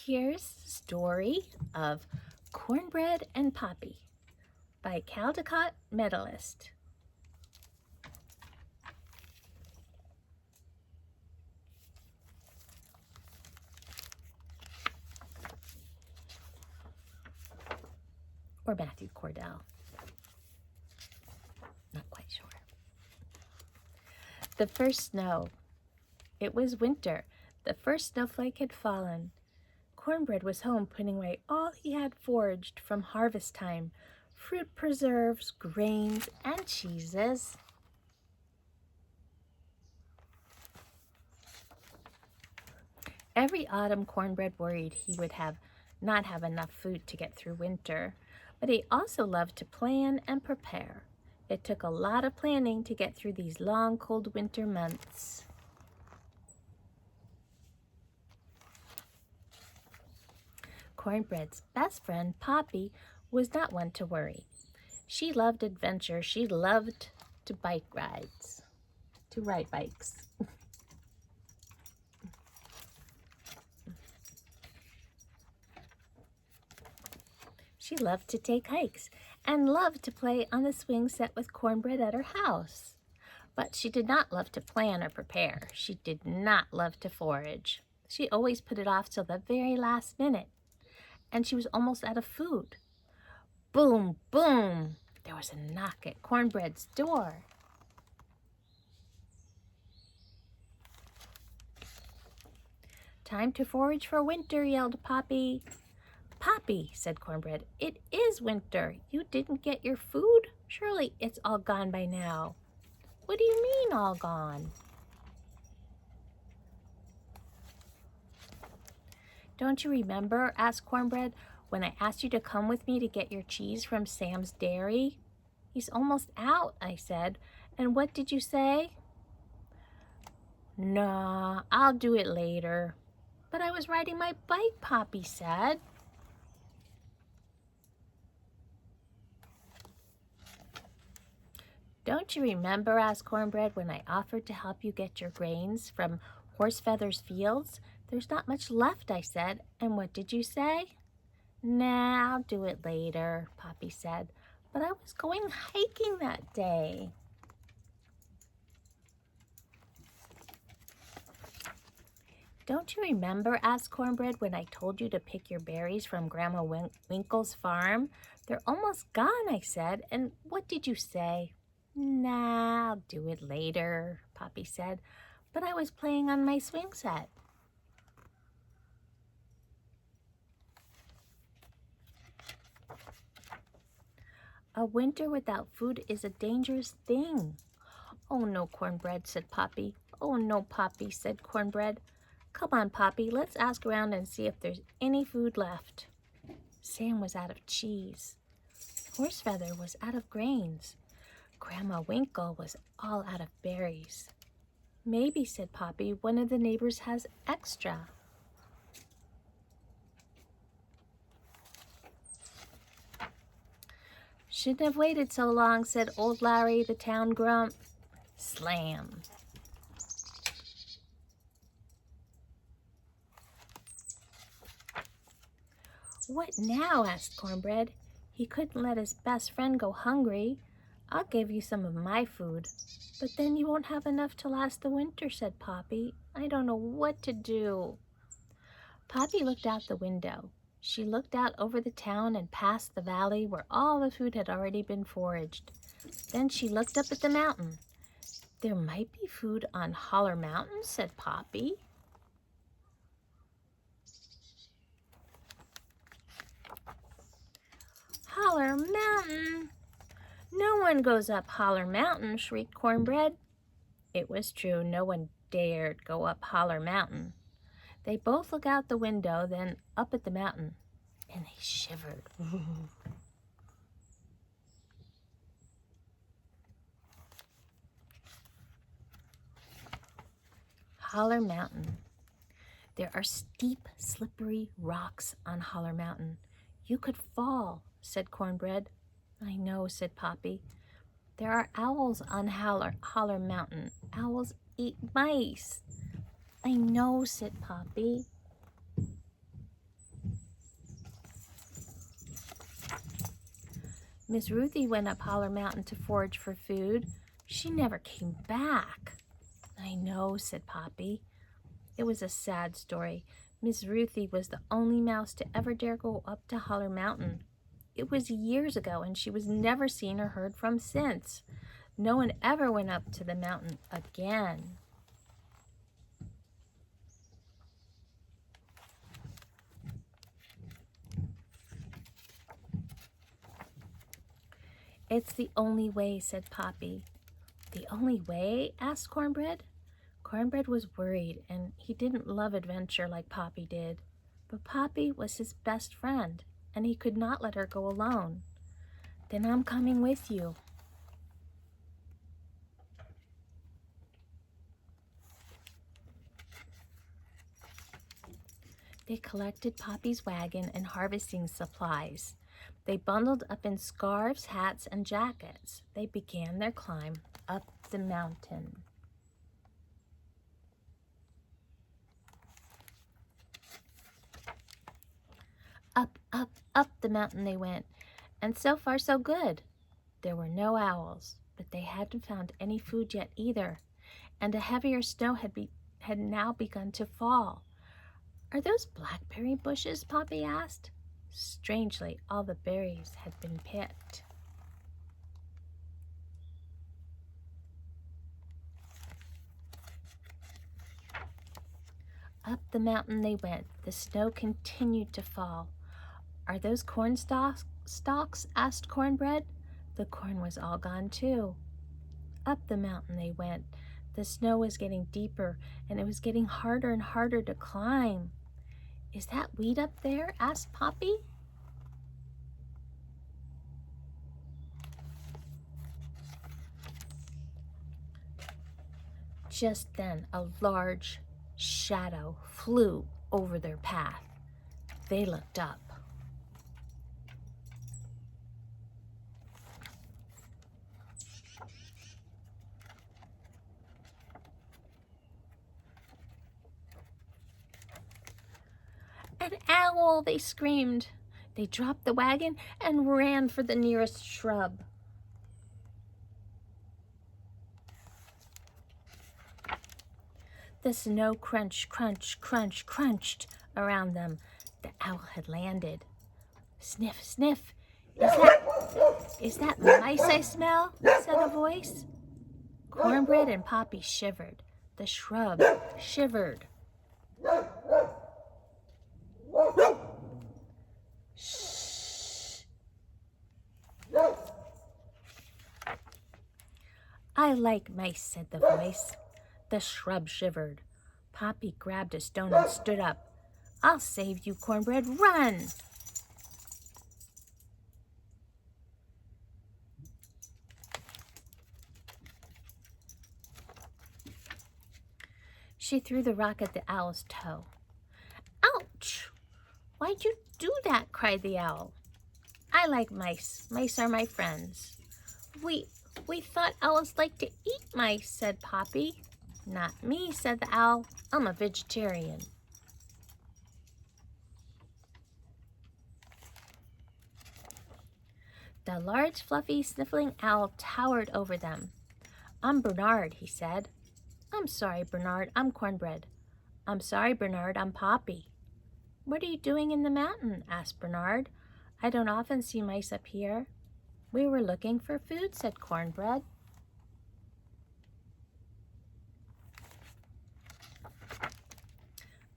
Here's the story of Cornbread and Poppy by Caldecott Medalist. Or Matthew Cordell. Not quite sure. The first snow. It was winter. The first snowflake had fallen. Cornbread was home putting away all he had foraged from harvest time, fruit preserves, grains, and cheeses. Every autumn, Cornbread worried he would not have enough food to get through winter, but he also loved to plan and prepare. It took a lot of planning to get through these long, cold winter months. Cornbread's best friend, Poppy, was not one to worry. She loved adventure. She loved to ride bikes. She loved to take hikes and loved to play on the swing set with Cornbread at her house. But she did not love to plan or prepare. She did not love to forage. She always put it off till the very last minute. And she was almost out of food. Boom, boom! There was a knock at Cornbread's door. "Time to forage for winter," yelled Poppy. "Poppy," said Cornbread, "it is winter. You didn't get your food? Surely it's all gone by now." "What do you mean all gone?" "Don't you remember," asked Cornbread, "when I asked you to come with me to get your cheese from Sam's dairy?" "He's almost out," I said. "And what did you say?" "Nah, I'll do it later." "But I was riding my bike," Poppy said. "Don't you remember," asked Cornbread, "when I offered to help you get your grains from Horsefeather's fields? There's not much left," I said. "And what did you say?" "Nah, I'll do it later," Poppy said. "But I was going hiking that day." "Don't you remember," asked Cornbread, "when I told you to pick your berries from Grandma Winkle's farm? They're almost gone," I said. "And what did you say?" "Nah, I'll do it later," Poppy said. "But I was playing on my swing set." "A winter without food is a dangerous thing." "Oh no, Cornbread," said Poppy. "Oh no, Poppy," said Cornbread. "Come on, Poppy, let's ask around and see if there's any food left." Sam was out of cheese. Horsefeather was out of grains. Grandma Winkle was all out of berries. "Maybe," said Poppy, "one of the neighbors has extra." "Shouldn't have waited so long," said old Larry, the town grump. Slam! "What now?" asked Cornbread. He couldn't let his best friend go hungry. "I'll give you some of my food." "But then you won't have enough to last the winter," said Poppy. "I don't know what to do." Poppy looked out the window. She looked out over the town and past the valley where all the food had already been foraged. Then she looked up at the mountain. "There might be food on Holler Mountain," said Poppy. "Holler Mountain! No one goes up Holler Mountain," shrieked Cornbread. It was true. No one dared go up Holler Mountain. They both looked out the window, then up at the mountain, and they shivered. Holler Mountain. There are steep, slippery rocks on Holler Mountain. "You could fall," said Cornbread. "I know," said Poppy. "There are owls on Holler Mountain. Owls eat mice." "I know," said Poppy. Miss Ruthie went up Holler Mountain to forage for food. She never came back." "I know," said Poppy. It was a sad story. Miss Ruthie was the only mouse to ever dare go up to Holler Mountain. It was years ago, and she was never seen or heard from since. No one ever went up to the mountain again. "It's the only way," said Poppy. "The only way?" asked Cornbread. Cornbread was worried, and he didn't love adventure like Poppy did. But Poppy was his best friend, and he could not let her go alone. "Then I'm coming with you." They collected Poppy's wagon and harvesting supplies. They bundled up in scarves, hats, and jackets. They began their climb up the mountain. Up, up, up the mountain they went, and so far so good. There were no owls, but they hadn't found any food yet either, and a heavier snow had now begun to fall. "Are those blackberry bushes?" Poppy asked. Strangely, all the berries had been picked. Up the mountain they went. The snow continued to fall. "Are those corn stalks?" asked Cornbread. The corn was all gone too. Up the mountain they went. The snow was getting deeper, and it was getting harder and harder to climb. "Is that wheat up there?" asked Poppy. Just then, a large shadow flew over their path. They looked up. "An owl!" they screamed. They dropped the wagon and ran for the nearest shrub. The snow crunch, crunch, crunch, crunched around them. The owl had landed. "Sniff, sniff. Is that mice I smell?" said a voice. Cornbread and Poppy shivered. The shrub shivered. "Shh. I like mice," said the voice. The shrub shivered. Poppy grabbed a stone and stood up. "I'll save you, Cornbread. Run!" She threw the rock at the owl's toe. "Ouch! Why'd you do that?" cried the owl. "I like mice. Mice are my friends." We thought owls like to eat mice," said Poppy. "Not me," said the owl. "I'm a vegetarian." The large, fluffy, sniffling owl towered over them. "I'm Bernard," he said. "I'm sorry, Bernard. I'm Cornbread." "I'm sorry, Bernard. I'm Poppy." "What are you doing in the mountain?" asked Bernard. "I don't often see mice up here." "We were looking for food," said Cornbread.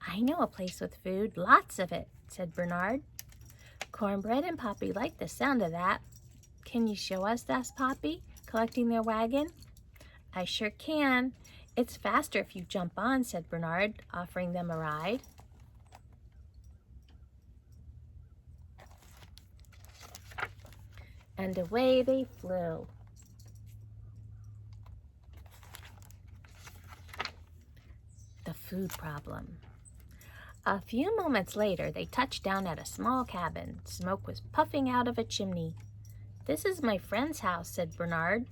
"I know a place with food, lots of it," said Bernard. Cornbread and Poppy liked the sound of that. "Can you show us?" asked Poppy, collecting their wagon. "I sure can. It's faster if you jump on," said Bernard, offering them a ride. And away they flew. The food problem. A few moments later, they touched down at a small cabin. Smoke was puffing out of a chimney. "This is my friend's house," said Bernard.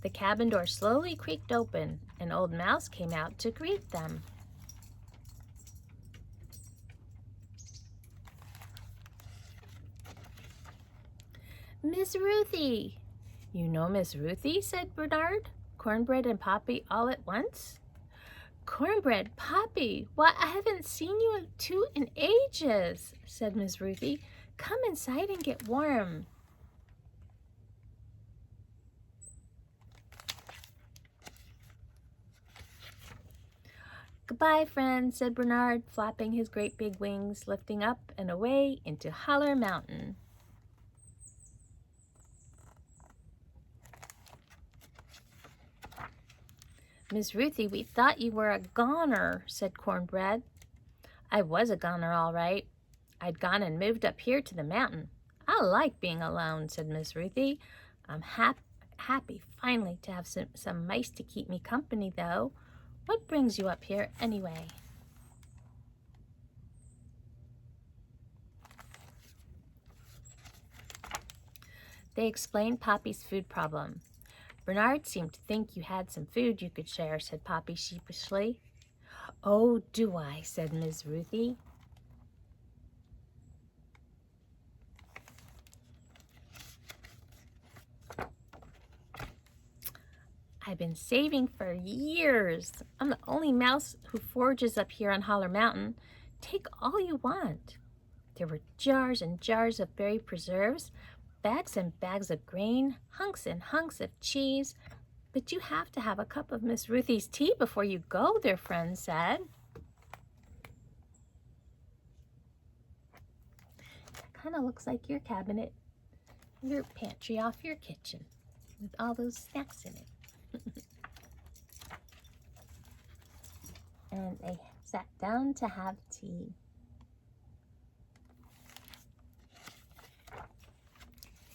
The cabin door slowly creaked open. An old mouse came out to greet them. Miss Ruthie! You know Miss Ruthie, said Bernard, Cornbread and Poppy all at once. Cornbread, Poppy, why, I haven't seen you two in ages, said Miss Ruthie. Come inside and get warm. Goodbye, friends, said Bernard, flapping his great big wings, lifting up and away into Holler Mountain. Miss Ruthie, we thought you were a goner, said Cornbread. I was a goner, all right. I'd gone and moved up here to the mountain. I like being alone, said Miss Ruthie. I'm happy finally to have some mice to keep me company, though. What brings you up here anyway? They explained Poppy's food problem. Bernard seemed to think you had some food you could share, said Poppy sheepishly. Oh, do I, said Miss Ruthie. I've been saving for years. I'm the only mouse who forages up here on Holler Mountain. Take all you want. There were jars and jars of berry preserves, bags and bags of grain, hunks and hunks of cheese. But you have to have a cup of Miss Ruthie's tea before you go, their friend said. That kind of looks like your cabinet, your pantry off your kitchen with all those snacks in it. And they sat down to have tea.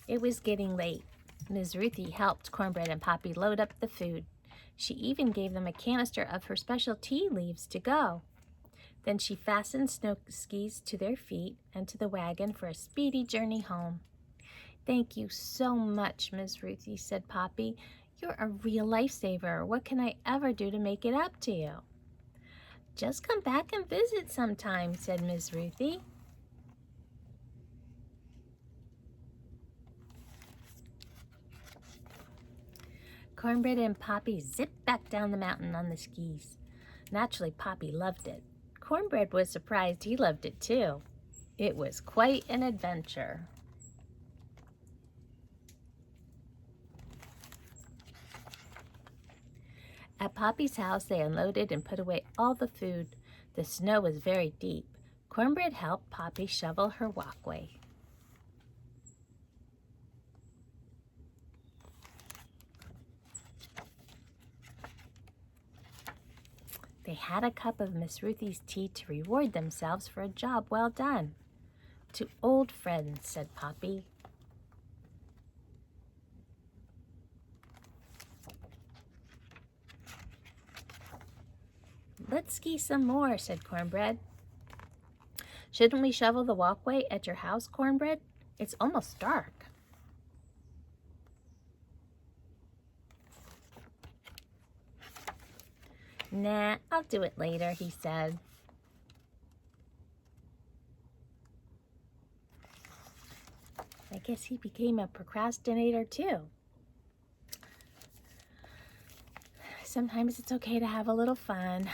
It was getting late. Ms. Ruthie helped Cornbread and Poppy load up the food. She even gave them a canister of her special tea leaves to go. Then she fastened snow skis to their feet and to the wagon for a speedy journey home. Thank you so much, Ms. Ruthie, said Poppy. You're a real lifesaver. What can I ever do to make it up to you? Just come back and visit sometime, said Ms. Ruthie. Cornbread and Poppy zipped back down the mountain on the skis. Naturally, Poppy loved it. Cornbread was surprised he loved it too. It was quite an adventure. At Poppy's house, they unloaded and put away all the food. The snow was very deep. Cornbread helped Poppy shovel her walkway. They had a cup of Miss Ruthie's tea to reward themselves for a job well done. To old friends, said Poppy. Let's ski some more, said Cornbread. Shouldn't we shovel the walkway at your house, Cornbread? It's almost dark. Nah, I'll do it later, he said. I guess he became a procrastinator too. Sometimes it's okay to have a little fun.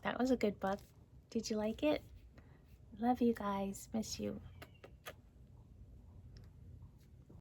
That was a good book. Did you like it? Love you guys. Miss you.